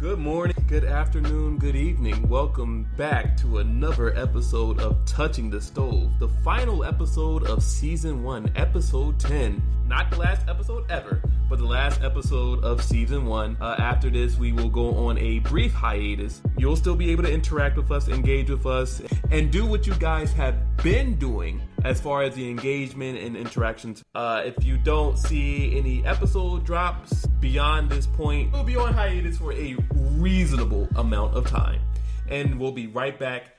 Good morning, good afternoon, good evening. Welcome back to another episode of Touching the Stove, the final episode of Season 1, Episode 10. Not the last episode ever, but the last episode of Season 1. After this, we will go on a brief hiatus. You'll still be able to interact with us, engage with us, and do what you guys have been doing as far as the engagement and interactions. If you don't see any episode drops beyond this point, we'll be on hiatus for a reasonable amount of time. And we'll be right back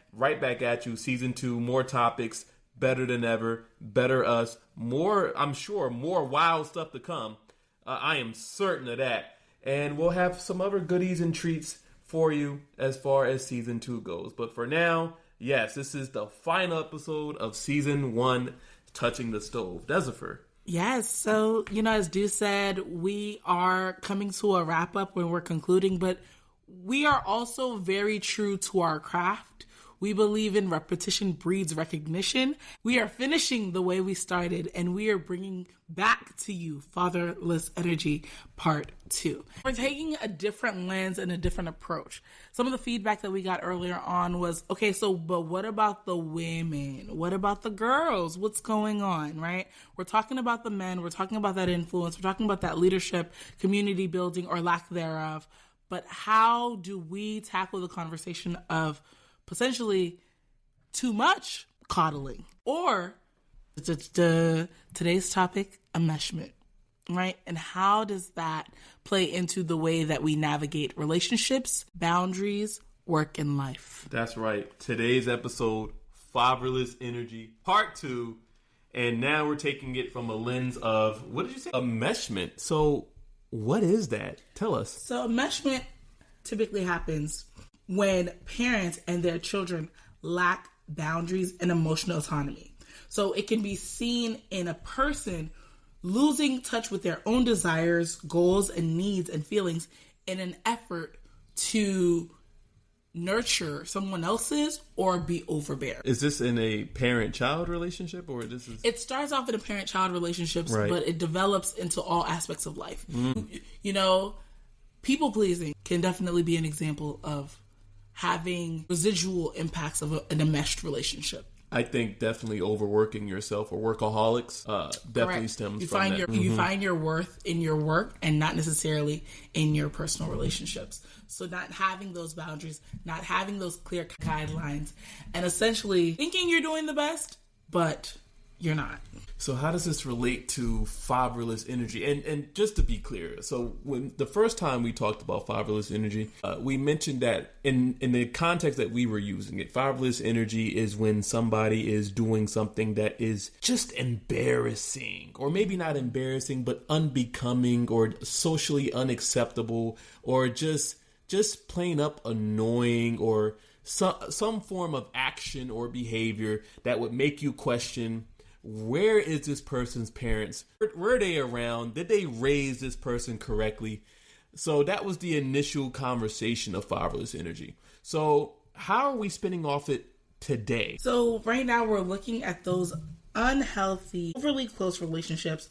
at you. Season 2, more topics, better than ever, better us, more, I'm sure, more wild stuff to come. I am certain of that. And we'll have some other goodies and treats for you as far as Season 2 goes. But for now, yes, this is the final episode of Season 1, Touching the Stove. Desifer. Yes, so, as Deuce said, we are coming to a wrap-up when we're concluding, but we are also very true to our craft. We believe in repetition breeds recognition. We are finishing the way we started, and we are bringing back to you Fatherless Energy Part 2. We're taking a different lens and a different approach. Some of the feedback that we got earlier on was, okay, but what about the women? What about the girls? What's going on, right? We're talking about the men. We're talking about that influence. We're talking about that leadership, community building, or lack thereof. But how do we tackle the conversation of potentially too much coddling? Or today's topic, enmeshment, right? And how does that play into the way that we navigate relationships, boundaries, work, and life? That's right. Today's episode, Fatherless Energy, Part 2. And now we're taking it from a lens of, what did you say? Enmeshment. So what is that? Tell us. So enmeshment typically happens when parents and their children lack boundaries and emotional autonomy. So it can be seen in a person losing touch with their own desires, goals, and needs and feelings in an effort to nurture someone else's or be overbearing. Is this in a parent-child relationship, or this is? It starts off in a parent-child relationships, right, but it develops into all aspects of life. People-pleasing can definitely be an example of having residual impacts of an enmeshed relationship. I think definitely overworking yourself or workaholics definitely Correct. stems you from find that. You find your worth in your work and not necessarily in your personal relationships. So not having those boundaries, not having those clear guidelines, and essentially thinking you're doing the best, but you're not. So how does this relate to fatherless energy? And just to be clear, so when the first time we talked about fatherless energy, we mentioned that in the context that we were using it, fatherless energy is when somebody is doing something that is just embarrassing, or maybe not embarrassing, but unbecoming or socially unacceptable, or just plain up annoying, or some form of action or behavior that would make you question, where is this person's parents? Were they around? Did they raise this person correctly? So that was the initial conversation of fatherless energy. So how are we spinning off it today? So right now we're looking at those unhealthy, overly close relationships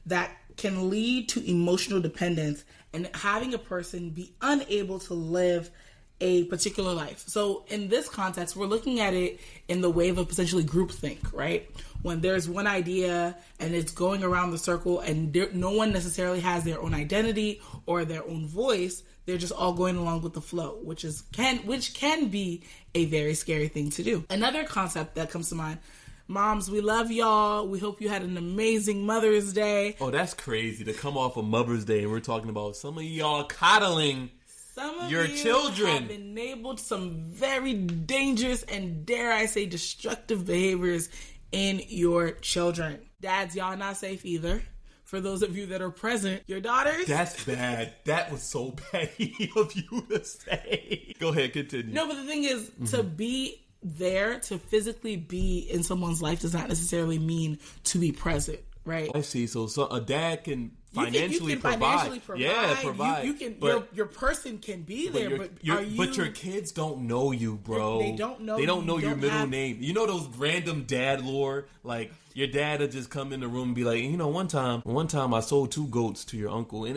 that can lead to emotional dependence and having a person be unable to live a particular life. So in this context, we're looking at it in the wave of potentially groupthink, right? When there's one idea and it's going around the circle and no one necessarily has their own identity or their own voice, they're just all going along with the flow, which can be a very scary thing to do. Another concept that comes to mind, moms, we love y'all. We hope you had an amazing Mother's Day. Oh, that's crazy to come off of Mother's Day and we're talking about some of y'all coddling some of your children. Have enabled some very dangerous and, dare I say, destructive behaviors in your children. Dads, y'all not safe either. For those of you that are present, your daughters. That's bad. That was so petty of you to say. Go ahead, continue. No, but the thing is, to be there, to physically be in someone's life does not necessarily mean to be present, right? I see. So a dad can financially provide. Yeah, provide. You can. Your person can be there, but your kids don't know you, bro. They don't know. They don't know your middle name. You know those random dad lore, like your dad will just come in the room and be like, one time I sold 2 goats to your uncle, and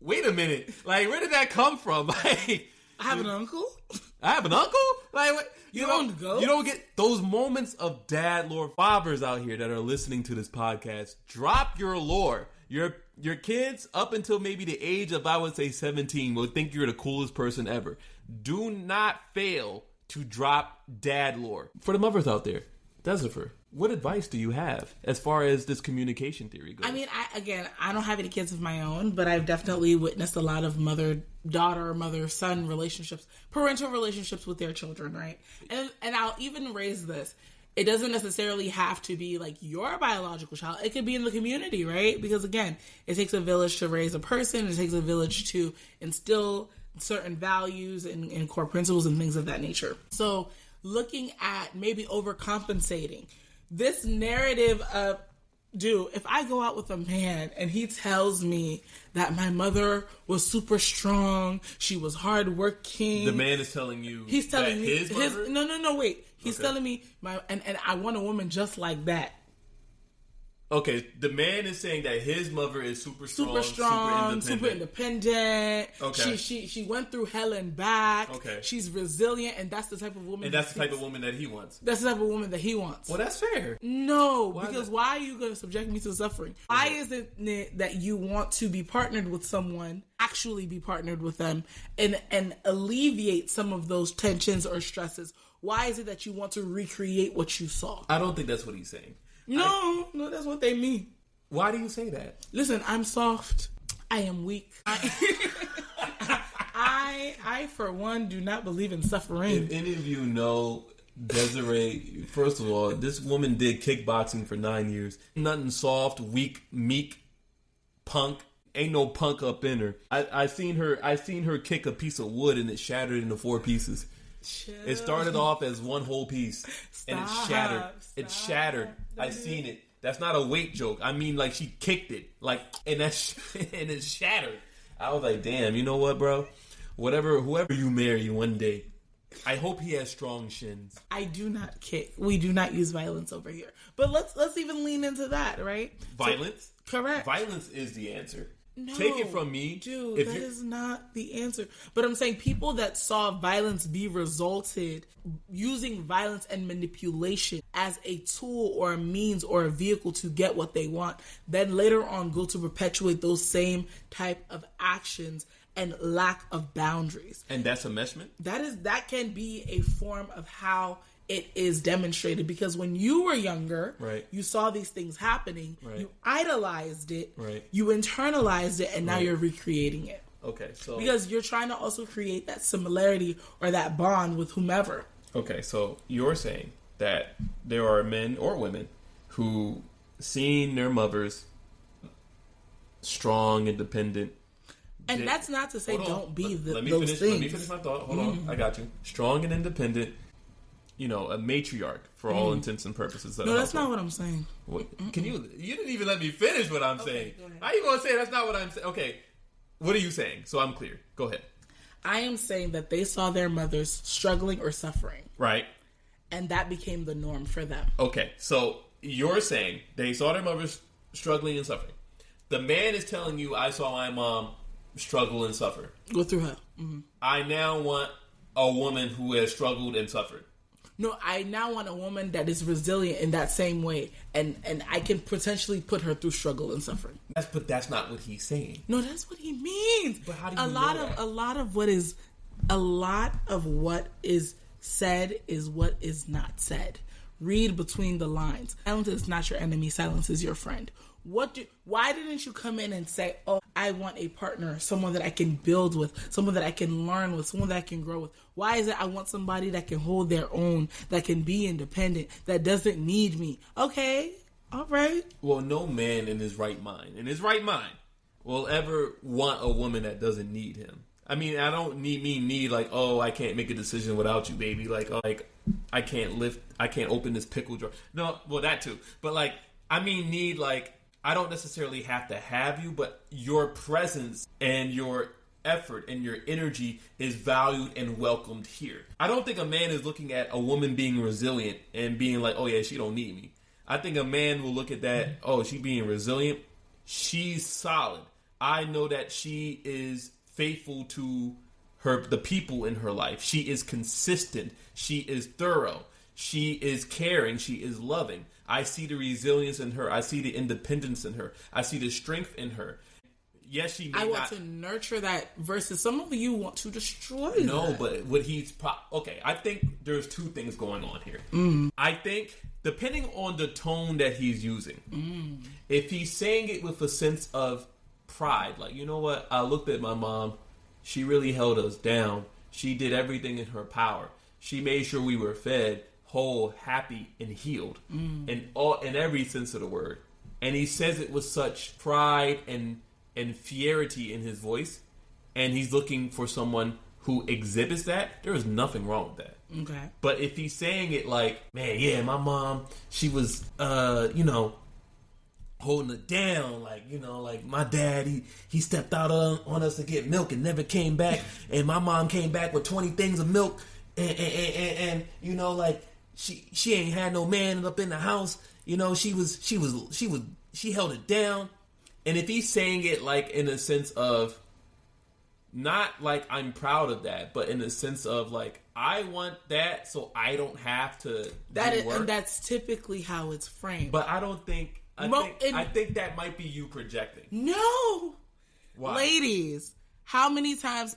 wait a minute. Like, where did that come from? Like, I have an uncle. I have an uncle? Like, what? You don't go? You don't get those moments of dad lore. Fathers out here that are listening to this podcast, drop your lore. Your kids, up until maybe the age of, I would say, 17, will think you're the coolest person ever. Do not fail to drop dad lore. For the mothers out there, Desifer, what advice do you have as far as this communication theory goes? I mean, I don't have any kids of my own, but I've definitely witnessed a lot of mother-daughter, mother-son relationships, parental relationships with their children, right? And I'll even raise this. It doesn't necessarily have to be like your biological child. It could be in the community, right? Because again, it takes a village to raise a person. It takes a village to instill certain values and core principles and things of that nature. So looking at maybe overcompensating. This narrative of, dude, if I go out with a man and he tells me that my mother was super strong, she was hardworking. The man is telling you he's telling me his mother? No, wait. He's telling me and I want a woman just like that. Okay, the man is saying that his mother is super strong, super independent. Okay. She went through hell and back. Okay. She's resilient, and that's the type of woman. And that's the type of woman that he wants. That's the type of woman that he wants. Well, that's fair. No, because why are you going to subject me to suffering? Why isn't it that you want to be partnered with someone, actually be partnered with them, and alleviate some of those tensions or stresses? Why is it that you want to recreate what you saw? I don't think that's what he's saying. No, that's what they mean. Why do you say that? Listen, I'm soft. I am weak. I for one, do not believe in suffering. If any of you know Desiree, first of all, this woman did kickboxing for 9 years. Nothing soft, weak, meek, punk. Ain't no punk up in her. I seen her kick a piece of wood and it shattered into 4 pieces. Chill. It started off as one whole piece and it shattered. It shattered. I seen it. That's not a weight joke. I mean, like, she kicked it, like, and and it shattered. I was like, damn, you know what, bro? Whoever you marry one day, I hope he has strong shins. I do not kick. We do not use violence over here. But let's even lean into that, right? Violence? So, correct. Violence is the answer. No, take it from me. Dude, that is not the answer. But I'm saying people that saw violence be resulted using violence and manipulation as a tool or a means or a vehicle to get what they want, then later on go to perpetuate those same type of actions and lack of boundaries. And that's enmeshment? That can be a form of how it is demonstrated, because when you were younger, right, you saw these things happening, right, you idolized it, right, you internalized it, and now you're recreating it. Okay, so because you're trying to also create that similarity or that bond with whomever. Okay, so you're saying that there are men or women who seen their mothers strong, independent. And that's not to say don't be those things. Let me finish my thought. Hold on, I got you. Strong and independent. You know, a matriarch for all intents and purposes. No, that's not what I'm saying. What, can you didn't even let me finish what I'm saying. How you going to say that's not what I'm saying? Okay, what are you saying? So I'm clear. Go ahead. I am saying that they saw their mothers struggling or suffering. Right. And that became the norm for them. Okay, so you're saying they saw their mothers struggling and suffering. The man is telling you, I saw my mom struggle and suffer. Go through hell. Mm-hmm. I now want a woman who has struggled and suffered. No, I now want a woman that is resilient in that same way, and I can potentially put her through struggle and suffering. But that's not what he's saying. No, that's what he means. But how do you a lot of what is said is what is not said. Read between the lines. Silence is not your enemy. Silence is your friend. Why didn't you come in and say, oh, I want a partner, someone that I can build with, someone that I can learn with, someone that I can grow with? Why is it I want somebody that can hold their own, that can be independent, that doesn't need me? Okay, all right. Well, no man in his right mind, will ever want a woman that doesn't need him. I mean, I don't need like, oh, I can't make a decision without you, baby. Like I can't open this pickle jar. No, well, that too. But like, I mean, need like, I don't necessarily have to have you, but your presence and your effort and your energy is valued and welcomed here. I don't think a man is looking at a woman being resilient and being like, oh yeah, she don't need me. I think a man will look at that, oh, she being resilient, she's solid. I know that she is faithful to the people in her life. She is consistent. She is thorough. She is caring. She is loving. I see the resilience in her. I see the independence in her. I see the strength in her. Yes, she may I want to nurture that versus some of you want to destroy that. No, but what okay, I think there's two things going on here. I think, depending on the tone that he's using, if he's saying it with a sense of pride, like, you know what, I looked at my mom, she really held us down. She did everything in her power. She made sure we were fed, whole, happy, and healed in every sense of the word. And he says it with such pride and fierity in his voice, and he's looking for someone who exhibits that. There is nothing wrong with that. Okay. But if he's saying it like, man, yeah, my mom, she was, holding it down, like, like my dad, he stepped out on us to get milk and never came back, and my mom came back with 20 things of milk, and like, she ain't had no man up in the house, she held it down. And if he's saying it like in a sense of, not like I'm proud of that, but in a sense of like, I want that so I don't have to do work. And that's typically how it's framed. But I don't think, I think that might be you projecting. No. Why? Ladies, how many times,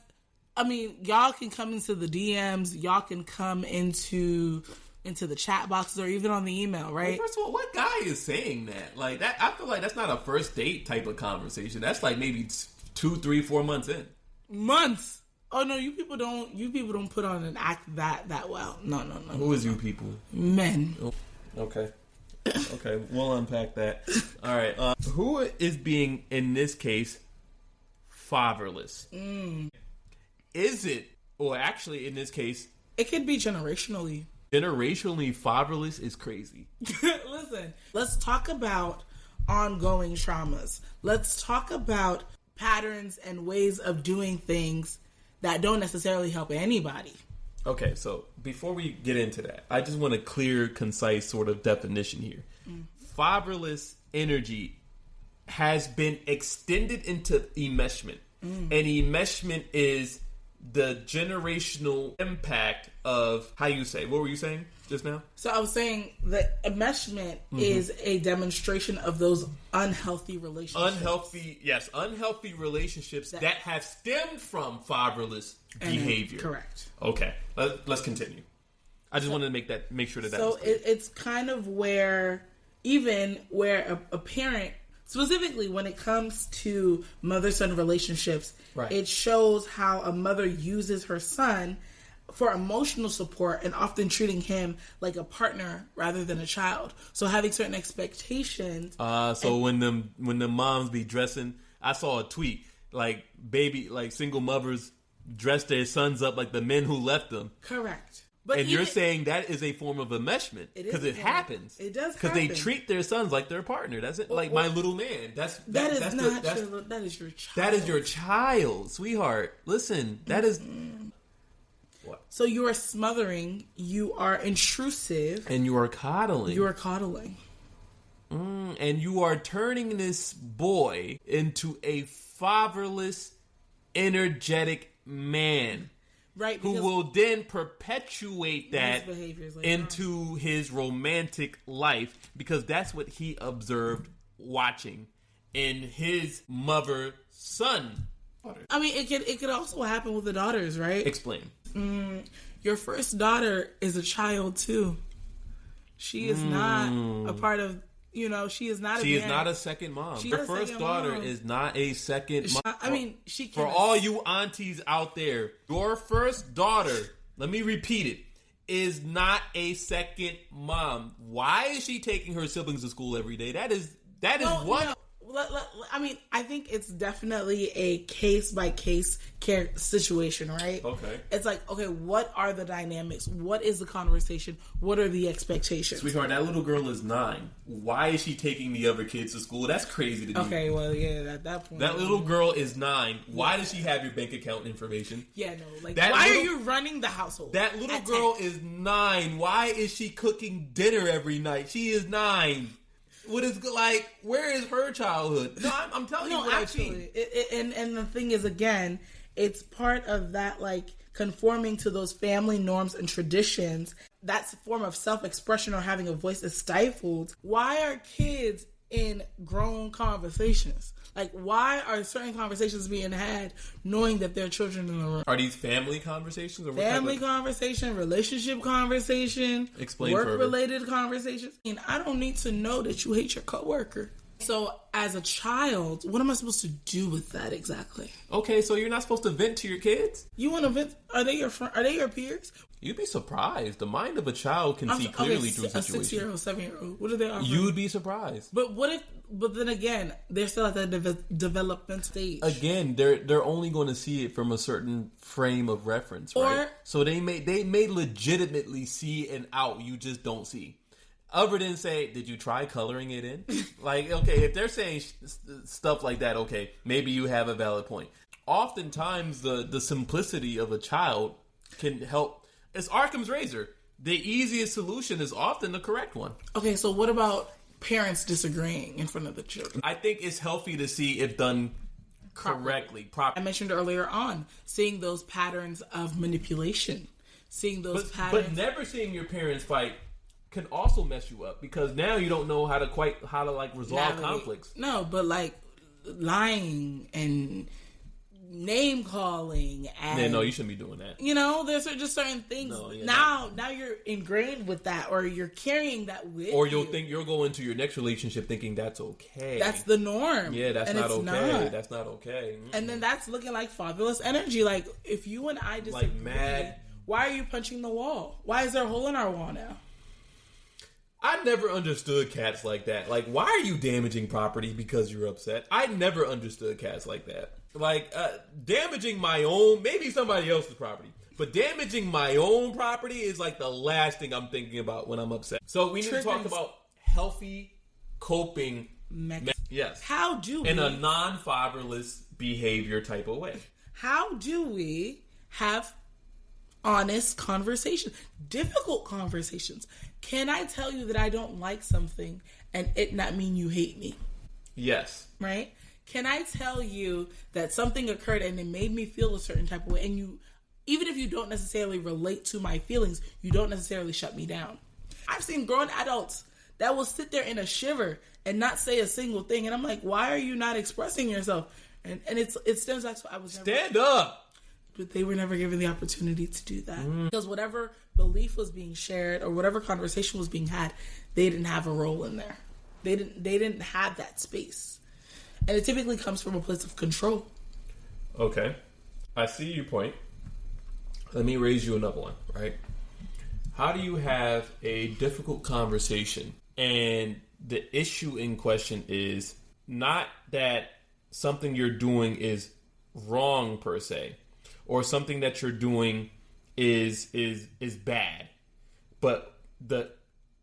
y'all can come into the DMs, y'all can come into the chat boxes or even on the email, right? Well, first of all, what guy is saying that? Like that, I feel like that's not a first date type of conversation. That's like maybe 2, 3, 4 months in. Months? Oh no, you people don't put on an act that well. No. Who is you people? Men. Oh, okay. Okay, we'll unpack that. All right. Who is being, in this case, fatherless? Is it, or actually in this case, it could be generationally. Generationally fatherless is crazy. Listen, let's talk about ongoing traumas. Let's talk about patterns and ways of doing things that don't necessarily help anybody. Okay, so before we get into that, I just want a clear, concise sort of definition here. Fatherless energy has been extended into enmeshment. And enmeshment is the generational impact of, how you say, what were you saying just now? So I was saying that enmeshment is a demonstration of those unhealthy relationships. Unhealthy relationships that have stemmed from fatherless behavior. Correct. Okay, let's continue. I just wanted to make sure that so was clear. It's kind of where a parent, specifically when it comes to mother-son relationships, right, it shows how a mother uses her son for emotional support and often treating him like a partner rather than a child. So having certain expectations. When the moms be dressing, I saw a tweet like single mothers dress their sons up like the men who left them. Correct. But you're saying that is a form of enmeshment because it happens. It does because they treat their sons like their partner. That's it. Like my little man. That is your child. That is your child, sweetheart. Listen, that is. What? So you are smothering. You are intrusive, and you are coddling. And you are turning this boy into a fatherless, energetic man. Right, who will then perpetuate that into his romantic life because that's what he observed watching in his mother-son. It could also happen with the daughters, right? Explain. Your first daughter is a child too. She is not a part of. She is not. She is not a second mom. Your first daughter is not a second mom. She can. For all you aunties out there, your first daughter, let me repeat it, is not a second mom. Why is she taking her siblings to school every day? That is what. I think it's definitely a case-by-case situation, right? Okay. It's like, okay, what are the dynamics? What is the conversation? What are the expectations? Sweetheart, that little girl is 9. Why is she taking the other kids to school? That's crazy to me. Okay, well, yeah, at that point. That little girl is 9. Why does she have your bank account information? Yeah, no. Why are you running the household? That little girl is 9. Why is she cooking dinner every night? She is 9. What is like? Where is her childhood? No, I'm telling you what actually, I've seen. And the thing is, again, it's part of that, like, conforming to those family norms and traditions. That's a form of self-expression or having a voice is stifled. Why are kids in grown conversations? Like, why are certain conversations being had knowing that there are children in the room? Are these family conversations? Or family conversation, relationship conversation, work-related conversations. And I don't need to know that you hate your coworker. So, as a child, what am I supposed to do with that exactly? Okay, so you're not supposed to vent to your kids? You want to vent? Are they your friend? Are they your peers? You'd be surprised. The mind of a child can see clearly through situations. A 6-year-old, 7-year-old. What are they offering? You'd be surprised. But what if? But then again, they're still at the development stage. Again, they're only going to see it from a certain frame of reference, right? So they may legitimately see an out you just don't see. Other than say, did you try coloring it in? Like, okay, if they're saying stuff like that, okay, maybe you have a valid point. Oftentimes, the simplicity of a child can help. It's Occam's razor. The easiest solution is often the correct one. Okay, so what about parents disagreeing in front of the children? I think it's healthy to see if done correctly. I mentioned earlier on, seeing those patterns of manipulation. But never seeing your parents fight can also mess you up, because now you don't know how to like resolve conflicts. No, but like lying and name calling and yeah, no, you shouldn't be doing that. You know, there's just certain things. Now you're ingrained with that, or you're carrying that with or you'll go into your next relationship thinking that's okay. That's the norm. Yeah, that's not okay. That's not okay. And then that's looking like fatherless energy. Like, if you and I disagree, like mad. Why are you punching the wall? Why is there a hole in our wall now? I never understood cats like that. Like, why are you damaging property because you're upset? I never understood cats like that. Like, damaging my own, maybe somebody else's property, but damaging my own property is like the last thing I'm thinking about when I'm upset. So we need to talk about healthy coping mechanisms. Yes. How do we? In a non-fatherless behavior type of way. How do we have honest conversation, difficult conversations? Can I tell you that I don't like something and it not mean you hate me? Yes. Right? Can I tell you that something occurred and it made me feel a certain type of way, and you, even if you don't necessarily relate to my feelings, you don't necessarily shut me down? I've seen grown adults that will sit there in a shiver and not say a single thing, and I'm like, why are you not expressing yourself? And it stems back to I was never stand up. But they were never given the opportunity to do that. Because whatever belief was being shared or whatever conversation was being had, they didn't have a role in there. They didn't have that space. And it typically comes from a place of control. Okay. I see your point. Let me raise you another one, right? How do you have a difficult conversation and the issue in question is not that something you're doing is wrong per se, or something that you're doing is bad, but the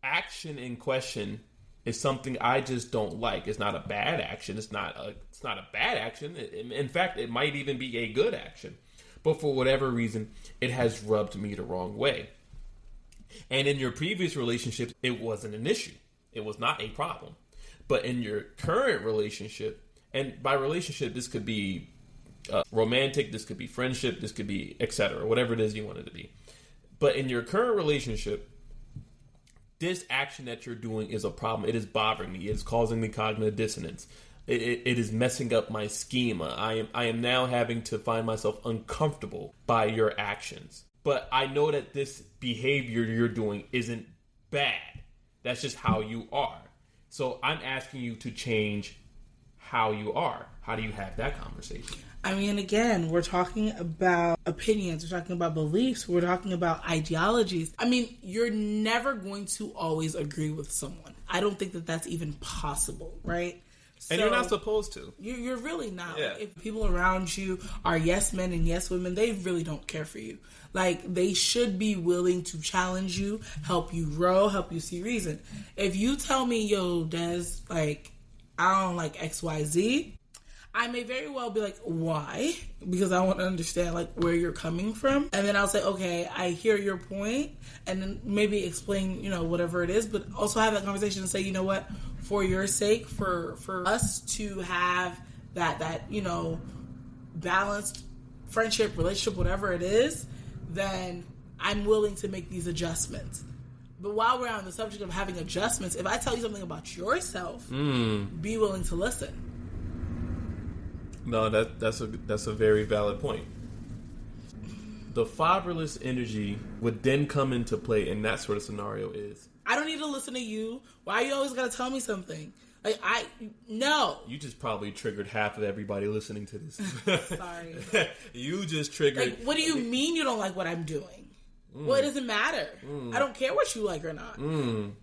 action in question is something I just don't like. It's not a bad action. It's not a bad action. In fact, it might even be a good action, but for whatever reason, it has rubbed me the wrong way. And in your previous relationships, it wasn't an issue. It was not a problem. But in your current relationship, and by relationship, this could be romantic, this could be friendship, this could be etc., whatever it is you want it to be. But in your current relationship, this action that you're doing is a problem. It is bothering me. It is causing me cognitive dissonance. It is messing up my schema. I am now having to find myself uncomfortable by your actions. But I know that this behavior you're doing isn't bad. That's just how you are. So I'm asking you to change how you are. How do you have that conversation? I mean, again, we're talking about opinions. We're talking about beliefs. We're talking about ideologies. I mean, you're never going to always agree with someone. I don't think that that's even possible, right? And you're not supposed to. You're really not. Yeah. Like, if people around you are yes men and yes women, they really don't care for you. Like, they should be willing to challenge you, help you grow, help you see reason. If you tell me, yo, Des, like, I don't like XYZ, I may very well be like, why? Because I want to understand, like, where you're coming from. And then I'll say, okay, I hear your point. And then maybe explain, whatever it is. But also have that conversation and say, you know what? for your sake, for us to have that balanced friendship, relationship, whatever it is, then I'm willing to make these adjustments. But while we're on the subject of having adjustments, if I tell you something about yourself, be willing to listen. No, that's a very valid point. The fatherless energy would then come into play in that sort of scenario is, I don't need to listen to you. Why you always gotta tell me something? Like, no. You just probably triggered half of everybody listening to this. Sorry. You just triggered. Like, what do you mean you don't like what I'm doing? Well, it doesn't matter. I don't care what you like or not.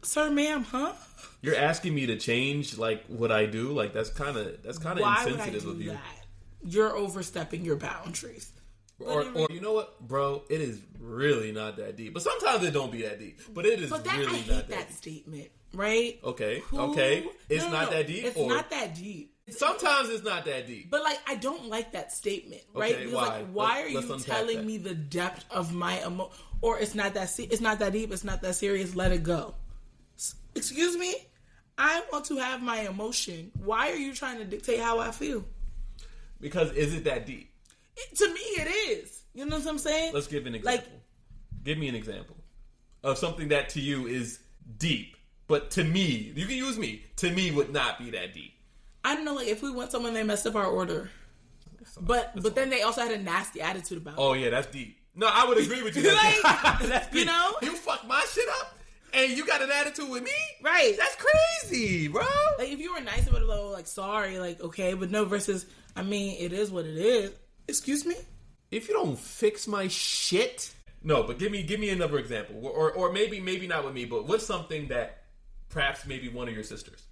Sir, ma'am, huh? You're asking me to change, like, what I do? Like, that's kind of insensitive of you. That? You're overstepping your boundaries. Or you know what, bro? It is really not that deep. But sometimes it don't be that deep. But it is really not that deep. I hate that statement, right? Okay. It's not that deep? It's not that deep. Sometimes it's not that deep. But, like, I don't like that statement, right? Okay, because, why? like, why are you telling me the depth of my emotion? Or it's not that deep, it's not that serious, let it go. Excuse me? I want to have my emotion. Why are you trying to dictate how I feel? Because is it that deep? To me, it is. You know what I'm saying? Let's give an example. Give me an example of something that to you is deep, but to me, you can use me. To me, would not be that deep. I don't know. Like, if we went somewhere and they messed up our order, but then they also had a nasty attitude about it. Oh yeah, that's deep. No, I would agree with you. That's deep. You know, you fuck my shit up, and you got an attitude with me, right? That's crazy, bro. Like, if you were nice about it, like, sorry, like, okay, but no. Versus, I mean, it is what it is. Excuse me? If you don't fix my shit... No, but give me another example. Or maybe not with me, but what's something that perhaps maybe one of your sisters,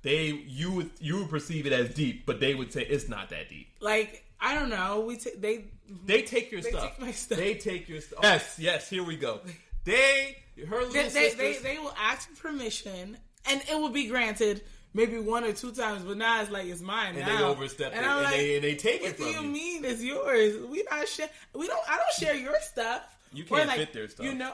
you would perceive it as deep, but they would say it's not that deep. Like, I don't know. They take your stuff. Take my stuff. They take your stuff. Yes, here we go. They will ask for permission, and it will be granted maybe one or two times, but now it's like it's mine. And now they overstep it, and they take it from you. What do you mean it's yours? I don't share your stuff. You can't fit their stuff. You know,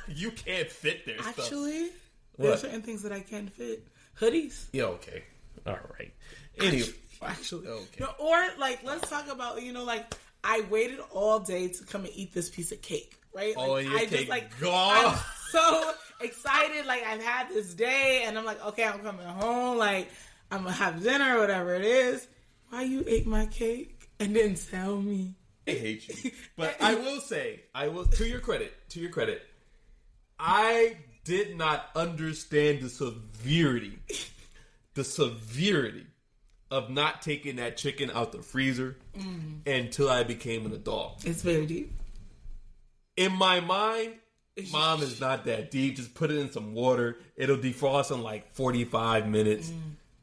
you can't fit their stuff. Actually, there are certain things that I can fit. Hoodies. Yeah. Okay. All right. Anyway, actually, okay. No, or like, let's talk about, like, I waited all day to come and eat this piece of cake. Right? Like, your cake. Just, like, I'm so excited. Like, I've had this day, and I'm like, okay, I'm coming home. Like, I'm gonna have dinner or whatever it is. Why you ate my cake and didn't tell me? I hate you. But I will say, to your credit, I did not understand the severity of not taking that chicken out the freezer until I became an adult. It's very deep. In my mind, Mom is not that deep. Just put it in some water. It'll defrost in like 45 minutes.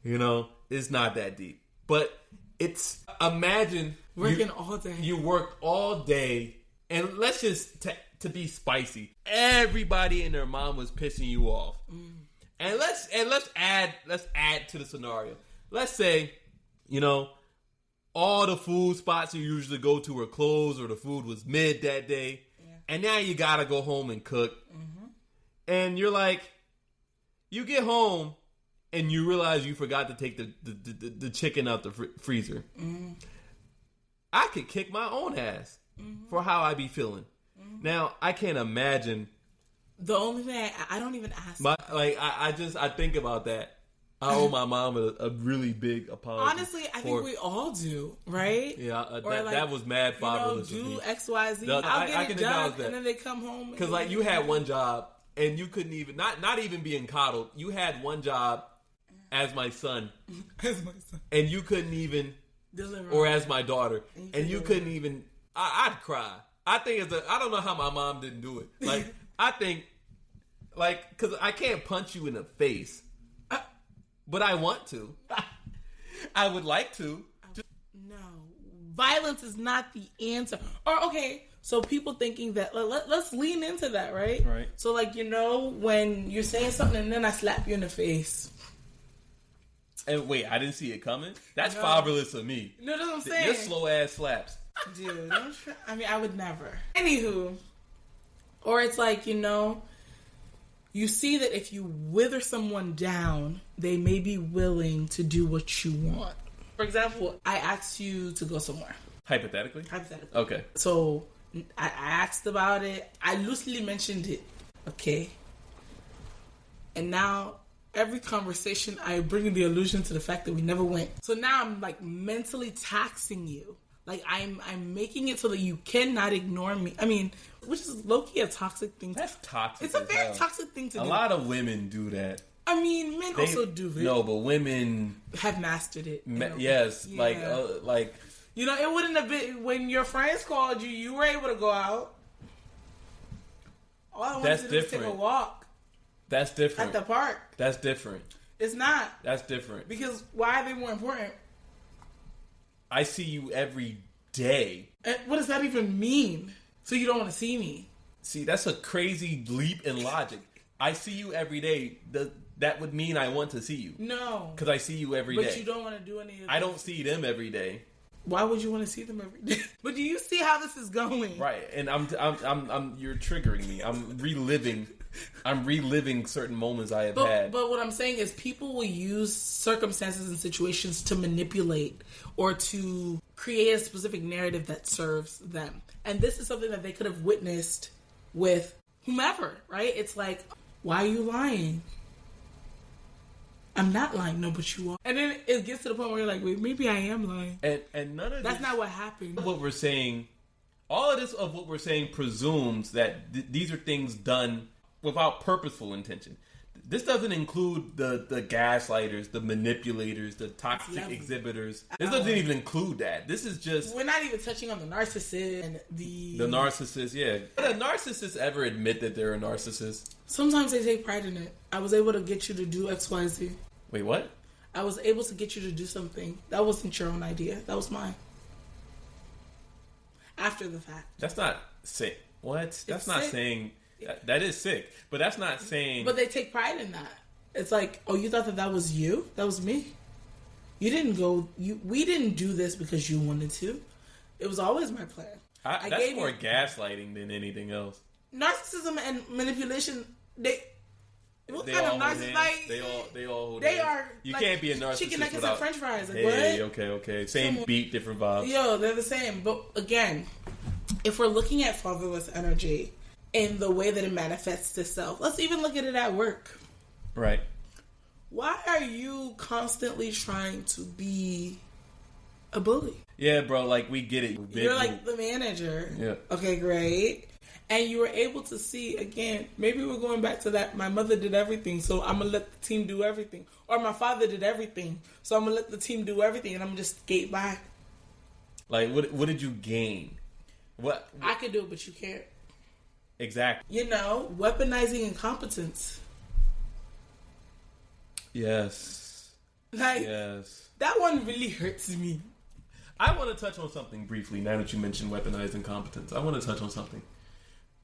It's not that deep. But it's, imagine working all day. You worked all day, and let's just to be spicy. Everybody and their mom was pissing you off. And let's add to the scenario. Let's say, all the food spots you usually go to were closed, or the food was mid that day. And now you gotta go home and cook. And you're like, you get home and you realize you forgot to take the chicken out the freezer. I could kick my own ass for how I be feeling. Now, I can't imagine. The only thing I don't even ask. I think about that. I owe my mom a really big apology. Honestly, I think we all do, right? Yeah, that was mad fatherless. Do X, Y, Z. I'll get it done, and then they come home. Because like you had one job, and you couldn't even not even being coddled. You had one job as my son, and you couldn't even deliver, or as my daughter, and you couldn't even. I'd cry. I think I don't know how my mom didn't do it. Like I think, because I can't punch you in the face. But I want to. I would like to. No. Violence is not the answer. Or, okay, so people thinking that, let's lean into that, right? Right. So, when you're saying something and then I slap you in the face. And wait, I didn't see it coming? That's fatherless of me. No, that's what I'm saying. Your slow ass slaps. Dude, I would never. Anywho. Or it's like, you see that if you wither someone down, they may be willing to do what you want. For example, I asked you to go somewhere. Hypothetically? Hypothetically. Okay. So I asked about it. I loosely mentioned it. Okay. And now every conversation I bring the allusion to the fact that we never went. So now I'm like mentally taxing you. Like I'm making it so that you cannot ignore me. I mean, which is low-key a toxic thing. That's toxic. It's a very toxic thing to do. A lot of women do that. I mean, men also do it. No, but women have mastered it. Yes, yeah. like you know, it wouldn't have been when your friends called you. You were able to go out. All I wanted to do was take a walk. That's different. At the park. That's different. It's not. That's different. Because why are they more important? I see you every day. And what does that even mean? So you don't want to see me? See, that's a crazy leap in logic. I see you every day. That would mean I want to see you. No. Because I see you every day. But you don't want to do any of I don't see them every day. Why would you want to see them every day? But do you see how this is going? Right, and I'm you're triggering me. I'm reliving certain moments I have had. But what I'm saying is people will use circumstances and situations to manipulate or to create a specific narrative that serves them. And this is something that they could have witnessed with whomever, right? It's like, why are you lying? I'm not lying, no, but you are. And then it gets to the point where you're like, wait, maybe I am lying. And none of that's not what happened. What we're saying, all of this of what we're saying presumes that these are things done without purposeful intention. This doesn't include the gaslighters, the manipulators, the toxic exhibitors. This doesn't even include that. This is just... We're not even touching on the narcissist and the... The narcissist, yeah. Did a narcissist ever admit that they're a narcissist? Sometimes they take pride in it. I was able to get you to do X, Y, Z. Wait, what? I was able to get you to do something. That wasn't your own idea. That was mine. After the fact. That's not sick. What? That's it's not sick. Saying... That is sick. But that's not saying... But they take pride in that. It's like, oh, you thought that was you? That was me. You didn't go... We didn't do this because you wanted to. It was always my plan. That's more gaslighting than anything else. Narcissism and manipulation, what kind of narcissist? Like, they all they are. You like, can't be a narcissist chicken nuggets without... and French fries. Like, hey, what? okay. Same beat, different vibes. Yo, they're the same. But again, if we're looking at fatherless energy in the way that it manifests itself, let's even look at it at work. Right. Why are you constantly trying to be a bully? Yeah, bro. Like, we get it. You're like the manager. Yeah. Okay, great. And you were able to see, again, maybe we're going back to that, my mother did everything, so I'm going to let the team do everything. Or my father did everything, so I'm going to let the team do everything, and I'm going to just skate by. Like, what did you gain? What? I could do it, but you can't. Exactly. You know, weaponizing incompetence. Yes. Like, yes. That one really hurts me. I want to touch on something briefly, now that you mentioned weaponized incompetence. I want to touch on something.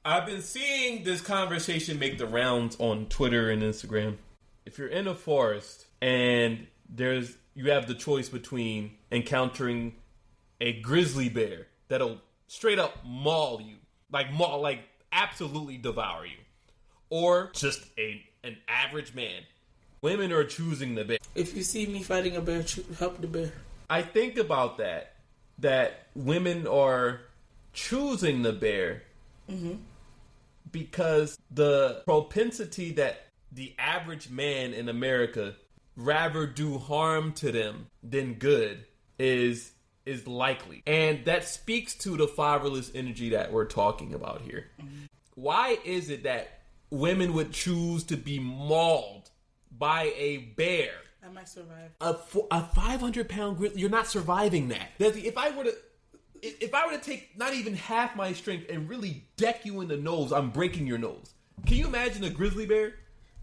I've been seeing this conversation make the rounds on Twitter and Instagram. If you're in a forest and you have the choice between encountering a grizzly bear that'll straight up maul you, like absolutely devour you, or just an average man, women are choosing the bear. If you see me fighting a bear, help the bear. I think about that women are choosing the bear. Mm-hmm. Because the propensity that the average man in America rather do harm to them than good is likely. And that speaks to the fatherless energy that we're talking about here. Mm-hmm. Why is it that women would choose to be mauled by a bear? I might survive. A 500-pound grizzly, you're not surviving that. If I were to take not even half my strength and really deck you in the nose, I'm breaking your nose. Can you imagine a grizzly bear?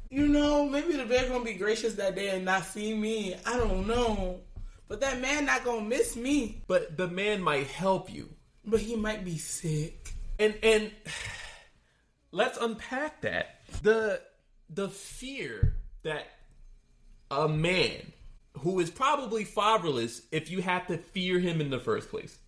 You know, maybe the bear gonna be gracious that day and not see me. I don't know. But that man not gonna miss me. But the man might help you. But he might be sick. And let's unpack that. The fear that a man who is probably fatherless, if you have to fear him in the first place.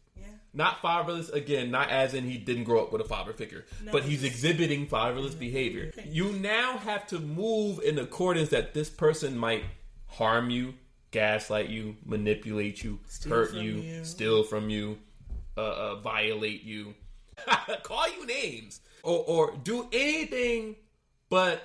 Not fatherless, again, not as in he didn't grow up with a father figure, but he's exhibiting fatherless behavior. You now have to move in accordance that this person might harm you, gaslight you, manipulate you, hurt you, steal from you, violate you, call you names, or do anything but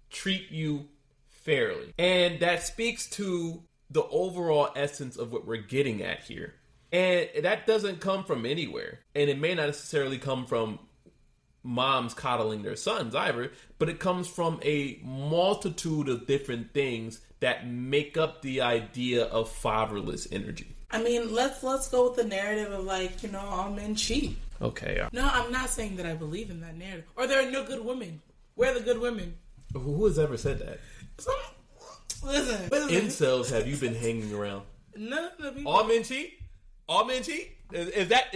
treat you fairly. And that speaks to the overall essence of what we're getting at here. And that doesn't come from anywhere. And it may not necessarily come from moms coddling their sons either, but it comes from a multitude of different things that make up the idea of fatherless energy. I mean, let's go with the narrative of like, you know, all men cheat. Okay. No, I'm not saying that I believe in that narrative. Or there are no good women. Where are the good women? Who has ever said that? Listen. Incels have you been hanging around? None of the people. All men cheat? All men cheat? Is that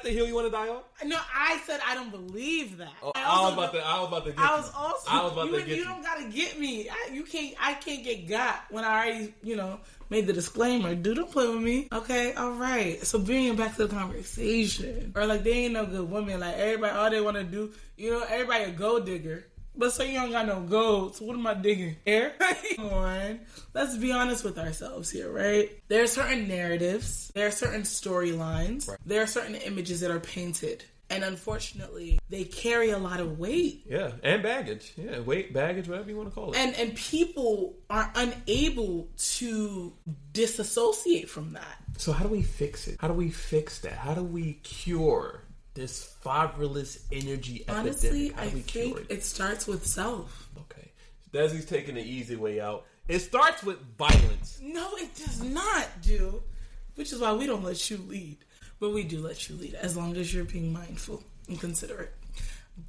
the hill you want to die on? No, I said I don't believe that. I was about to get you. I was about to get you. You don't gotta get me. I can't get got when I already, you know, made the disclaimer. Dude, don't play with me. Okay, all right. So bringing it back to the conversation, or like they ain't no good women. Like everybody, all they want to do, you know, everybody a gold digger. But so you don't got no gold, so what am I digging? Air? Come on. Let's be honest with ourselves here, right? There are certain narratives. There are certain storylines. Right. There are certain images that are painted. And unfortunately, they carry a lot of weight. Yeah, and baggage. Yeah, weight, baggage, whatever you want to call it. And people are unable to disassociate from that. So how do we fix it? How do we fix that? How do we cure this fatherless energy epidemic? Honestly, I think it starts with self. Okay. Desi's taking the easy way out. It starts with violence. No, it does not, dude. Which is why we don't let you lead. But we do let you lead, as long as you're being mindful and considerate.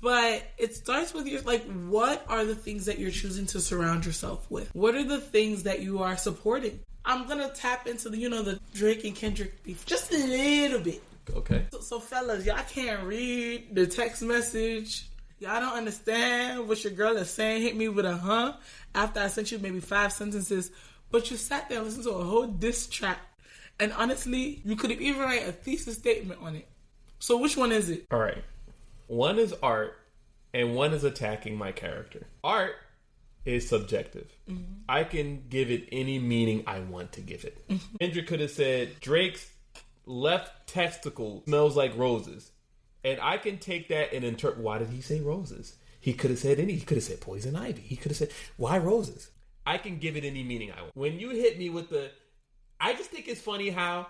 But it starts with your, like, what are the things that you're choosing to surround yourself with? What are the things that you are supporting? I'm going to tap into the, you know, the Drake and Kendrick beef just a little bit. Okay. So fellas, y'all can't read the text message. Y'all don't understand what your girl is saying. Hit me with a after I sent you maybe 5 sentences. But you sat there and listened to a whole diss track. And honestly, you could have even write a thesis statement on it. So which one is it? All right. One is art and one is attacking my character. Art is subjective. Mm-hmm. I can give it any meaning I want to give it. Mm-hmm. Kendrick could have said, Drake's left testicle smells like roses. And I can take that and interpret, why did he say roses? He could have said he could have said poison ivy. He could have said, why roses? I can give it any meaning I want. When you hit me with I just think it's funny how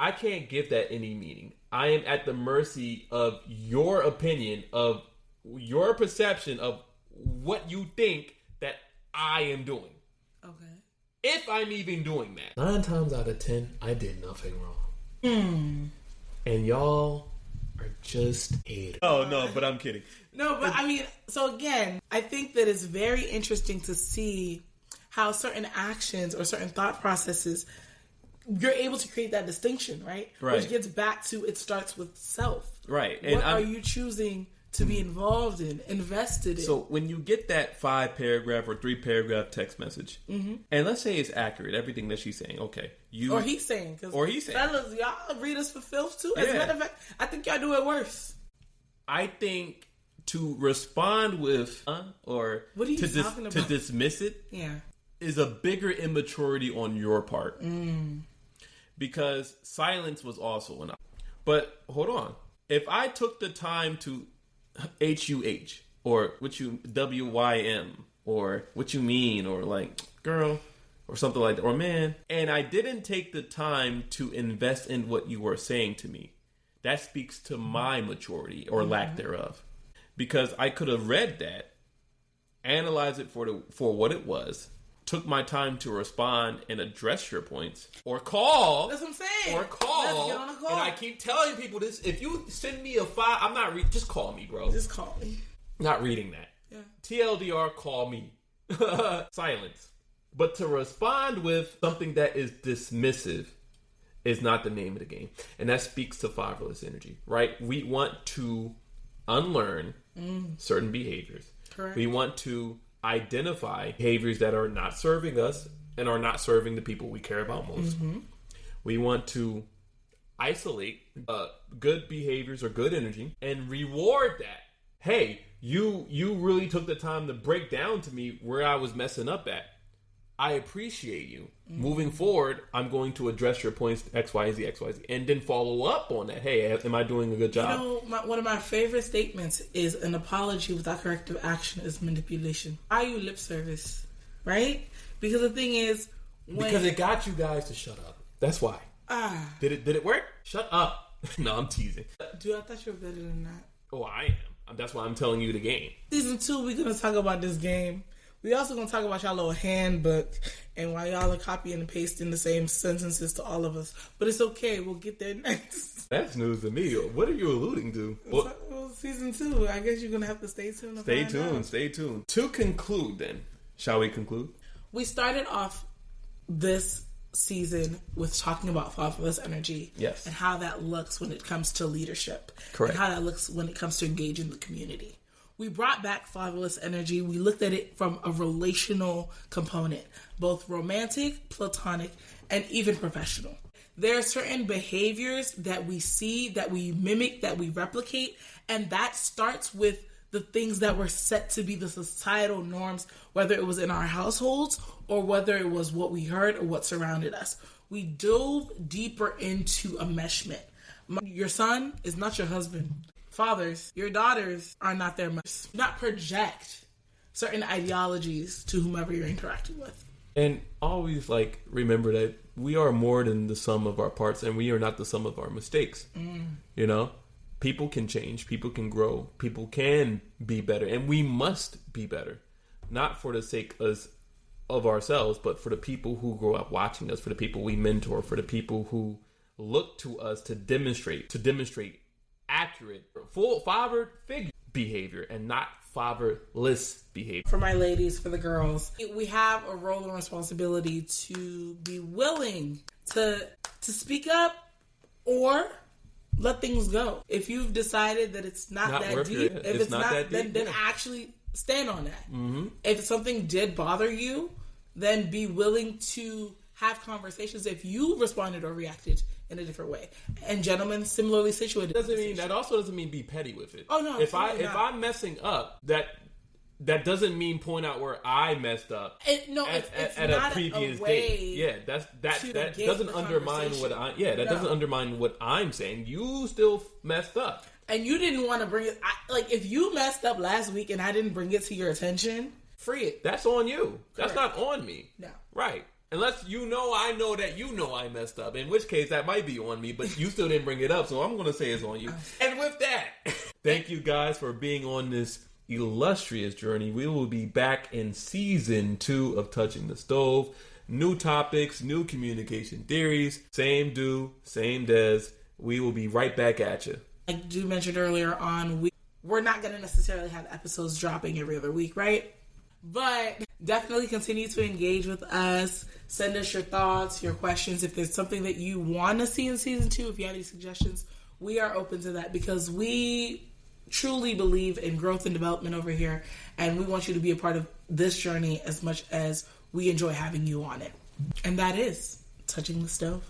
I can't give that any meaning. I am at the mercy of your opinion, of your perception of what you think that I am doing. Okay. If I'm even doing that. 9 times out of 10, I did nothing wrong. And y'all are just haters. Oh, no, but I'm kidding. No, but I mean, so again, I think that it's very interesting to see how certain actions or certain thought processes, you're able to create that distinction, right? Right. Which gets back to, it starts with self. Right. And what are you choosing to be involved in, invested in? So when you get that 5-paragraph or 3-paragraph text message, and let's say it's accurate, everything that she's saying, okay. Or he's saying. Fellas, y'all read us for filth too. As a matter of fact, I think y'all do it worse. I think to respond with, or what are you talking about? To dismiss it, is a bigger immaturity on your part. Because silence was also enough. But hold on. If I took the time to HUH, or what you WYM, or what you mean, or like girl, or something like that, or man, and I didn't take the time to invest in what you were saying to me, that speaks to my maturity or lack thereof. Because I could have read that, analyzed it for what it was, took my time to respond and address your points, or call. That's what I'm saying. Or call. Let's get on a call. And I keep telling people this: if you send me a file, I'm not just call me, bro. Just call me. Not reading that. Yeah. TLDR, call me. Silence. But to respond with something that is dismissive is not the name of the game, and that speaks to fatherless energy, right? We want to unlearn certain behaviors. Correct. We want to identify behaviors that are not serving us and are not serving the people we care about most. We want to isolate good behaviors or good energy and reward that. Hey, you really took the time to break down to me where I was messing up at. I appreciate you. Moving forward, I'm going to address your points X, Y, Z, X, Y, Z, and then follow up on that. Hey, am I doing a good job? One of my favorite statements is an apology without corrective action is manipulation. Why you lip service, right? Because the thing is, because it got you guys to shut up. That's why. Did it work? Shut up. No, I'm teasing. Dude, I thought you were better than that. Oh, I am. That's why I'm telling you the game. Season 2, we're going to talk about this game. We also going to talk about y'all little handbook and why y'all are copying and pasting the same sentences to all of us. But it's okay. We'll get there next. That's news to me. What are you alluding to? Well, season 2. I guess you're going to have to stay tuned. Stay tuned. To conclude then, shall we conclude? We started off this season with talking about fatherless energy. Yes. And how that looks when it comes to leadership. Correct. And how that looks when it comes to engaging the community. We brought back fatherless energy. We looked at it from a relational component, both romantic, platonic, and even professional. There are certain behaviors that we see, that we mimic, that we replicate, and that starts with the things that were set to be the societal norms, whether it was in our households or whether it was what we heard or what surrounded us. We dove deeper into enmeshment. Your son is not your husband. Fathers, your daughters are not their mothers. Do not project certain ideologies to whomever you're interacting with. And always remember that we are more than the sum of our parts, and we are not the sum of our mistakes. You know, people can change, people can grow, people can be better, and we must be better. Not for the sake of ourselves, but for the people who grow up watching us, for the people we mentor, for the people who look to us to demonstrate accurate, full father figure behavior and not fatherless behavior. For my ladies, for the girls, we have a role and responsibility to be willing to speak up or let things go. If you've decided that it's not that deep, if it's not that deep, then actually stand on that. Mm-hmm. If something did bother you, then be willing to have conversations if you responded or reacted in a different way. And gentlemen, similarly situated. That also doesn't mean be petty with it. Oh no! If I'm messing up, that doesn't mean point out where I messed up. It's at not a previous a way date. Yeah, that doesn't undermine what doesn't undermine what I'm saying. You still messed up, and you didn't want to bring it. If you messed up last week and I didn't bring it to your attention, free it. That's on you. Correct. That's not on me. No, right. Unless I know that I messed up. In which case, that might be on me, but you still didn't bring it up, so I'm going to say it's on you. And with that, thank you guys for being on this illustrious journey. We will be back in season 2 of Touching the Stove. New topics, new communication theories. Same do, same does. We will be right back at you. Like you mentioned earlier on, we're not going to necessarily have episodes dropping every other week, right? But definitely continue to engage with us. Send us your thoughts, your questions. If there's something that you want to see in season 2, if you have any suggestions, we are open to that because we truly believe in growth and development over here. And we want you to be a part of this journey as much as we enjoy having you on it. And that is Touching the Stove.